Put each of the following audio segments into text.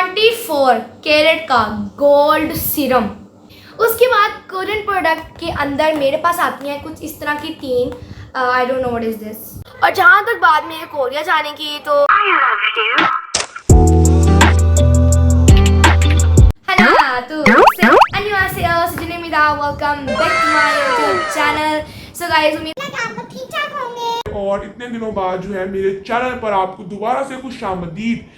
24 carat का gold serum. उसके बाद कोरियन प्रोडक्ट के अंदर मेरे पास आती हैं कुछ इस तरह की तीन, I don't know what is this. और जहाँ तक बात मेरे कोरिया जाने की, तो welcome back to my YouTube channel. So guys, उम्मीद है कि आप लोग ठीक ठाक होंगे और इतने दिनों बाद जो है मेरे चैनल पर आपको दोबारा से खुशामदीद।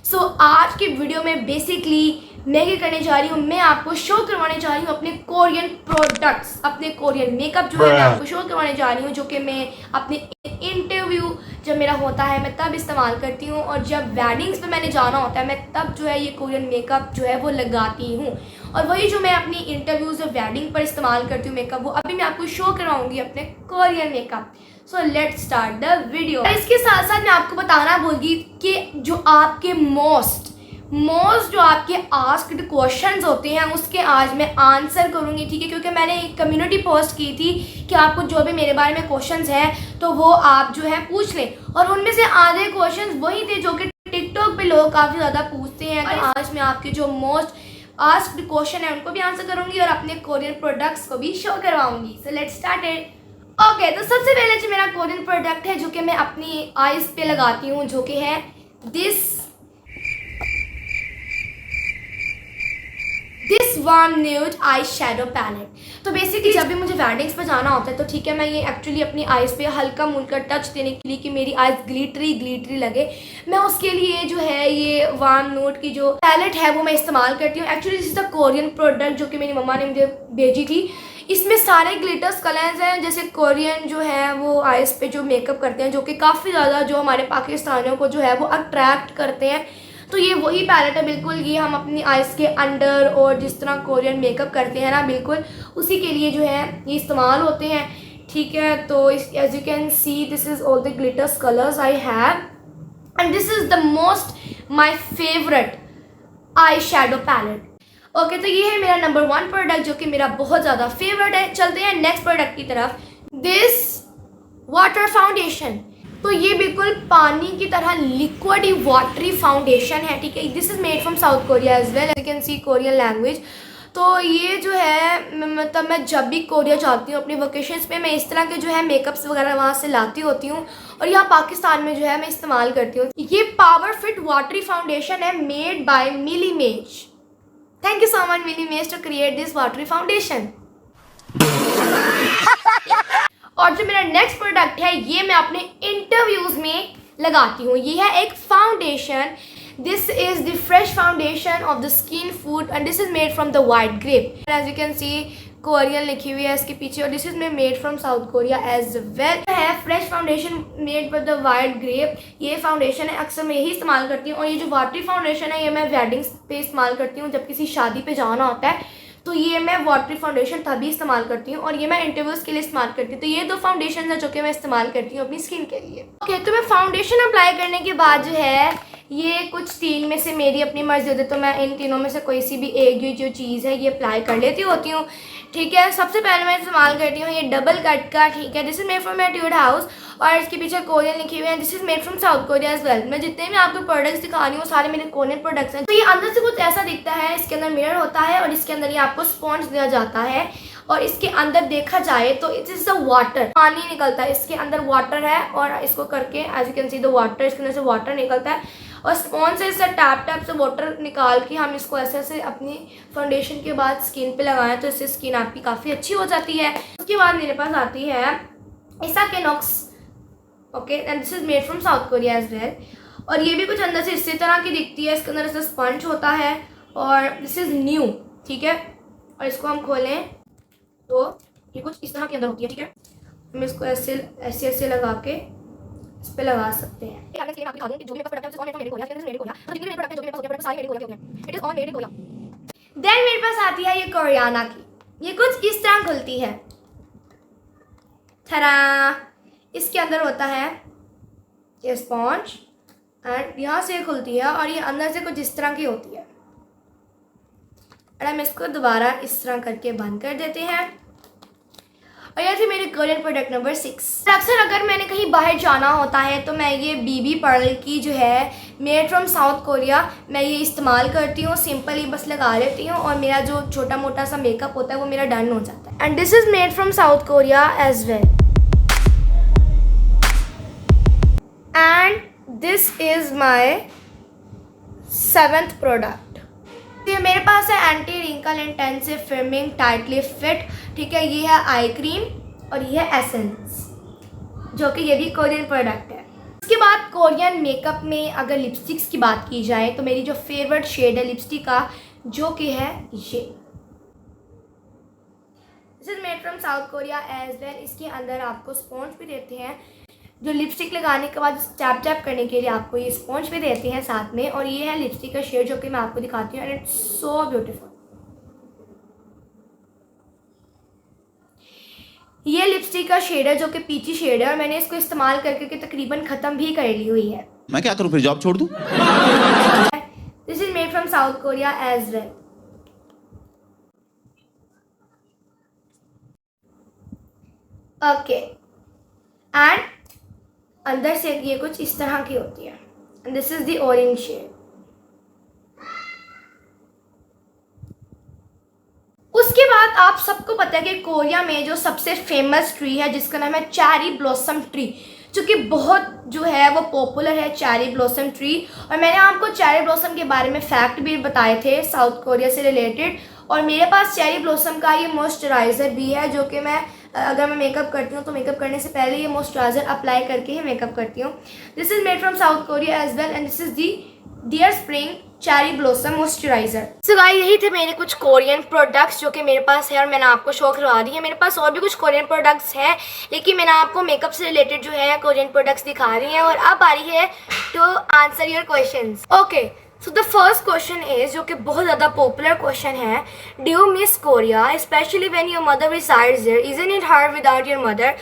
सो आज की वीडियो में बेसिकली मैं क्या करने जा रही हूँ, मैं आपको शो करवाने जा रही हूँ अपने कोरियन प्रोडक्ट्स, अपने कोरियन मेकअप जो है मैं आपको शो करवाने जा रही हूँ, जो कि मैं अपने इंटरव्यू जब मेरा होता है मैं तब इस्तेमाल करती हूँ, और जब वेडिंग्स पे मैंने जाना होता है मैं तब जो है ये कोरियन मेकअप जो है वो लगाती हूँ। और वही जो मैं अपनी इंटरव्यूज़ और वेडिंग पर इस्तेमाल करती हूँ मेकअप, वो अभी मैं आपको शो करवाऊँगी अपने Korean makeup. So let's start the video. इसके साथ साथ मैं आपको बताना भूलगी कि जो आपके मोस्ट जो आपके आस्क्ड क्वेश्चंस होते हैं उसके आज मैं आंसर करूंगी, ठीक है? क्योंकि मैंने एक कम्युनिटी पोस्ट की थी कि आपको जो भी मेरे बारे में क्वेश्चंस हैं तो वो आप जो है पूछ लें, और उनमें से आधे क्वेश्चंस वही थे जो कि टिकटॉक पे लोग काफ़ी ज़्यादा पूछते हैं। तो आज मैं आपके जो मोस्ट आस्क्ड क्वेश्चन है उनको भी आंसर करूंगी और अपने कोरियन प्रोडक्ट्स को भी शो करवाऊंगी। So let's start it. Okay, तो सबसे पहले जो मेरा कोरियन प्रोडक्ट है जो कि मैं अपनी आईज पे लगाती हूँ, जो कि है this warm nude eye shadow palette. तो बेसिकली जब भी मुझे वेडिंग्स पे जाना होता है तो ठीक है, मैं ये एक्चुअली अपनी आईज पे हल्का मुल्का टच देने के लिए कि मेरी आईज ग्लिटरी लगे, मैं उसके लिए जो है ये वार्म न्यूड की जो पैलेट है वो मैं इस्तेमाल करती हूँ। Actually this is the Korean product जो कि मेरी मम्मा ने मुझे भेजी थी। इसमें सारे ग्लिटर्स कलर्स हैं, जैसे कोरियन जो है वो आईज पे जो मेकअप करते हैं, जो कि काफ़ी ज़्यादा जो हमारे पाकिस्तानियों को जो है वो अट्रैक्ट करते हैं। तो ये वही पैलेट है बिल्कुल, ये हम अपनी आइज़ के अंडर और जिस तरह कोरियन मेकअप करते हैं ना, बिल्कुल उसी के लिए जो है ये इस्तेमाल होते हैं, ठीक है? तो as you can see this is all the glitters colours I have and this is the most my favourite eye shadow palette. Okay, तो ये है मेरा नंबर 1 प्रोडक्ट जो कि मेरा बहुत ज़्यादा फेवरेट है। चलते हैं नेक्स्ट प्रोडक्ट की तरफ, दिस वाटर फाउंडेशन। तो ये बिल्कुल पानी की तरह लिक्विडी वाटरी फाउंडेशन है, ठीक है? This is made from South Korea as well, you can see Korean language. तो ये जो है मतलब मैं जब भी कोरिया जाती हूँ अपनी वेकेशंस पे, मैं इस तरह के जो है मेकअप्स वगैरह वहाँ से लाती होती हूँ, और यहाँ पाकिस्तान में जो है मैं इस्तेमाल करती हूँ। ये पावर फिट वाटरी फाउंडेशन है made by Milli Maze. Thank you so much Milli Maze to create this watery foundation. और जो मेरा नेक्स्ट प्रोडक्ट है ये मैं अपने इंटरव्यूज में लगाती हूँ। ये है एक foundation, this is the fresh foundation of the skin food and this is made from the white grape. As you can see Korean लिखी हुई है इसके पीछे, और this is made from South Korea as well. है fresh foundation made by the white grape. ये foundation है अक्सर मैं यही इस्तेमाल करती हूँ, और ये जो वाटरी फाउंडेशन है ये मैं वेडिंग्स पे इस्तेमाल करती हूँ, जब किसी शादी पे जाना होता है तो ये मैं वाटरी फाउंडेशन तभी इस्तेमाल करती हूँ, और ये मैं इंटरव्यूज़ के लिए इस्तेमाल करती हूँ। तो ये 2 फाउंडेशन है जो कि मैं इस्तेमाल करती हूँ अपनी स्किन के लिए। ओके, तो मैं फाउंडेशन अप्लाई करने के बाद जो है ये कुछ 3 में से मेरी अपनी मर्जी होती है, तो मैं इन तीनों में से कोई सी भी एक जो चीज़ है ये अप्लाई कर लेती होती हूँ, ठीक है? सबसे पहले मैं इस्तेमाल करती हूँ ये डबल कट का, ठीक है? This is made from Etude House, और इसके पीछे कोरियन लिखी हुई है, this is made from South Korea as well. मैं जितने भी आपको प्रोडक्ट्स दिखा रही हूँ सारे मेरे कोरियन प्रोडक्ट्स हैं। तो ये अंदर से कुछ ऐसा दिखता है, इसके अंदर मिरर होता है और इसके अंदर ये आपको स्पॉन्ज दिया जाता है, और इसके अंदर देखा जाए तो इट इज द वाटर, पानी निकलता है, इसके अंदर वाटर है, और इसको करके as you can see the water, इसके अंदर से वाटर निकलता है, और स्पॉन्ज से इससे टैप से वाटर निकाल के हम इसको ऐसे ऐसे अपनी फाउंडेशन के बाद स्किन पे लगाएं तो इससे स्किन आपकी काफ़ी अच्छी हो जाती है। उसके बाद मेरे पास आती है Isa Knox, okay, and this is made from South Korea as well, और ये भी कुछ अंदर से इसी तरह की दिखती है, इसके अंदर ऐसे स्पंज होता है, और दिस इज न्यू, ठीक है? और इसको हम खोलें तो ये कुछ इस तरह के अंदर होती है, ठीक है? हम इसको ऐसे लगा के इस पे लगा सकते हैं। देन मेरे पास आती है ये कोरियाना की, ये कुछ इस तरह खुलती है, थरा, इसके अंदर होता है ये स्पॉन्ज, एंड यहाँ से खुलती है, और ये अंदर से कुछ इस तरह की होती है, और हम इसको दोबारा इस तरह करके बंद कर देते हैं। और ये थी मेरी कोरियन प्रोडक्ट नंबर 6। अक्सर अगर मैंने कहीं बाहर जाना होता है तो मैं ये बीबी पर्ल की जो है मेड फ्रॉम साउथ कोरिया, मैं ये इस्तेमाल करती हूँ। सिंपली बस लगा लेती हूँ और मेरा जो छोटा मोटा सा मेकअप होता है वो मेरा डन हो जाता है। And this is made from South Korea as well. And this is my 7th product. ये मेरे पास है anti wrinkle intensive firming tightly fit, ठीक है। ये है आई क्रीम और ये है एसेंस, जो कि ये भी कोरियन प्रोडक्ट है। उसके बाद कोरियन मेकअप में अगर लिपस्टिक्स की बात की जाए तो मेरी जो फेवरेट शेड है लिपस्टिक का, जो कि है ये, this is made from South Korea as well. इसके अंदर आपको स्पॉन्ज भी देते हैं, जो लिपस्टिक लगाने के बाद टैप टैप करने के लिए आपको ये स्पॉन्ज भी देते हैं साथ में। और ये है लिपस्टिक का शेड जो कि मैं आपको दिखाती हूँ, एंड इट्स सो ब्यूटीफुल। ये लिपस्टिक का शेड है जो कि पीची शेड है और मैंने इसको इस्तेमाल करके तकरीबन ख़त्म भी कर ली हुई है। मैं क्या करूँ फिर, जॉब छोड़ दूँ? This is made from South Korea as well. Okay, and अंदर से ये कुछ इस तरह की होती है। And this is the orange shade. उसके बाद आप सबको पता है कि कोरिया में जो सबसे फेमस ट्री है जिसका नाम है चेरी ब्लॉसम ट्री, जो कि बहुत जो है वो पॉपुलर है, चेरी ब्लॉसम ट्री। और मैंने आपको चेरी ब्लॉसम के बारे में फैक्ट भी बताए थे साउथ कोरिया से रिलेटेड। और मेरे पास चेरी ब्लॉसम का ये मॉइस्चराइज़र भी है, जो कि मैं अगर मैं मेकअप करती हूँ तो मेकअप करने से पहले ये मॉइस्चराइज़र अप्लाई करके ही मेकअप करती हूँ। This is made from South Korea as well, and this is the dear spring cherry blossom moisturiser. So guys, यही थे मेरे कुछ कोरियन प्रोडक्ट्स जो कि मेरे पास है और मैंने आपको शो करवा दी है। मेरे पास और भी कुछ कोरियन प्रोडक्ट्स हैं, लेकिन मैंने आपको मेकअप से रिलेटेड जो है कोरियन प्रोडक्ट्स दिखा रही हैं। और अब आ रही है to answer your questions. Okay, so the first question is, जो कि बहुत ज़्यादा पॉपुलर क्वेश्चन है, do you miss Korea specially when your mother resides there, isn't it hard without your mother?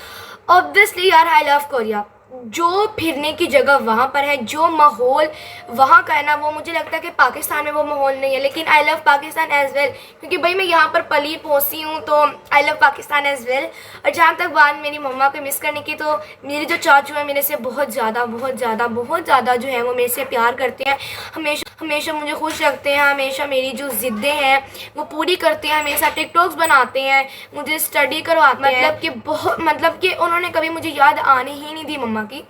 Obviously यार, आई लव कोरिया। जो फिरने की जगह वहाँ पर है, जो माहौल वहाँ का है ना, वो मुझे लगता है कि पाकिस्तान में वो माहौल नहीं है। लेकिन I love Pakistan as well, क्योंकि भाई मैं यहाँ पर पली पोसी हूँ, तो I love Pakistan as well. और जहाँ तक बात मेरी मम्मा को मिस करने की, तो मेरे जो चाचू हैं मेरे से बहुत ज़्यादा जो है वो मेरे से प्यार करते हैं। हमेशा मुझे खुश रखते हैं, हमेशा मेरी जो ज़िद्दें हैं वो पूरी करते हैं, हमेशा टिकटॉक्स बनाते हैं, मुझे स्टडी करवाते हैं। मतलब कि उन्होंने कभी मुझे याद आने ही नहीं दी मम्मा की,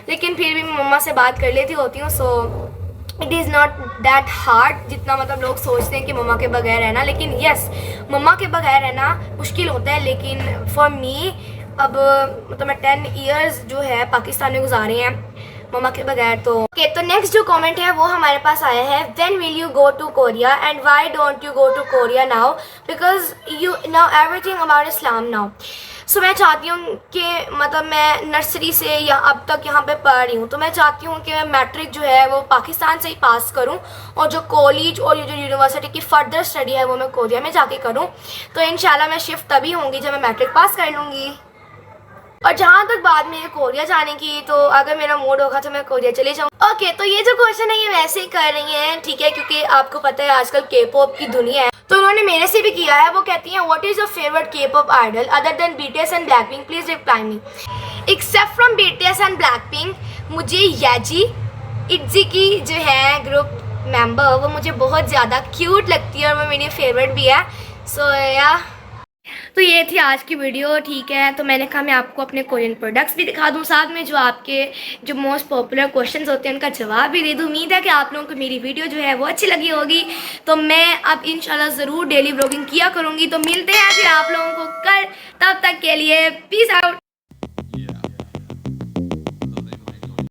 लेकिन फिर भी मैं मम्मा से बात कर लेती होती हूँ। So it is not that hard जितना मतलब लोग सोचते हैं कि मम्मा के बगैर रहना। लेकिन यस, मम्मा के बगैर रहना मुश्किल होता है, लेकिन फॉर मी अब मतलब मैं 10 ईयर्स जो है पाकिस्तान में गुजारे हैं मम्मा के बगैर। तो तो नेक्स्ट जो कमेंट है वो हमारे पास आया है, when will you go to Korea and why don't you go to Korea now, because you know everything about Islam now. So मैं चाहती हूँ कि मतलब मैं नर्सरी से या अब तक यहाँ पे पढ़ रही हूँ, तो मैं चाहती हूँ कि मैं मैट्रिक जो है वो पाकिस्तान से ही पास करूँ, और जो कॉलेज और जो यूनिवर्सिटी की फर्दर स्टडी है वो मैं कोरिया में जाके करूँ। तो इंशाल्लाह मैं शिफ्ट तभी होंगी जब मैं मैट्रिक पास कर लूँगी। और जहाँ तक बात मेरे कोरिया जाने की, तो अगर मेरा मूड होगा तो मैं कोरिया चले जाऊँ। ओके, तो ये जो क्वेश्चन है ये वैसे ही कर रही हैं, ठीक है, क्योंकि आपको पता है आजकल के पॉप की दुनिया है, तो उन्होंने मेरे से भी किया है। वो कहती हैं, what is your favourite K pop idol other than BTS and Blackpink, please reply me. Except from BTS and Blackpink, मुझे याजी इट्जी की जो है ग्रुप मेंबर, वो मुझे बहुत ज़्यादा क्यूट लगती है और वो मेरी फेवरेट भी है। सो या तो ये थी आज की वीडियो, ठीक है। तो मैंने कहा मैं आपको अपने कोरियन प्रोडक्ट्स भी दिखा दूँ, साथ में जो आपके जो मोस्ट पॉपुलर क्वेश्चंस होते हैं उनका जवाब भी दे दूँ। उम्मीद है कि आप लोगों को मेरी वीडियो जो है वो अच्छी लगी होगी। तो मैं अब इंशाल्लाह ज़रूर डेली व्लॉगिंग किया करूँगी। तो मिलते हैं फिर आप लोगों को कल, तब तक के लिए पीस आउट।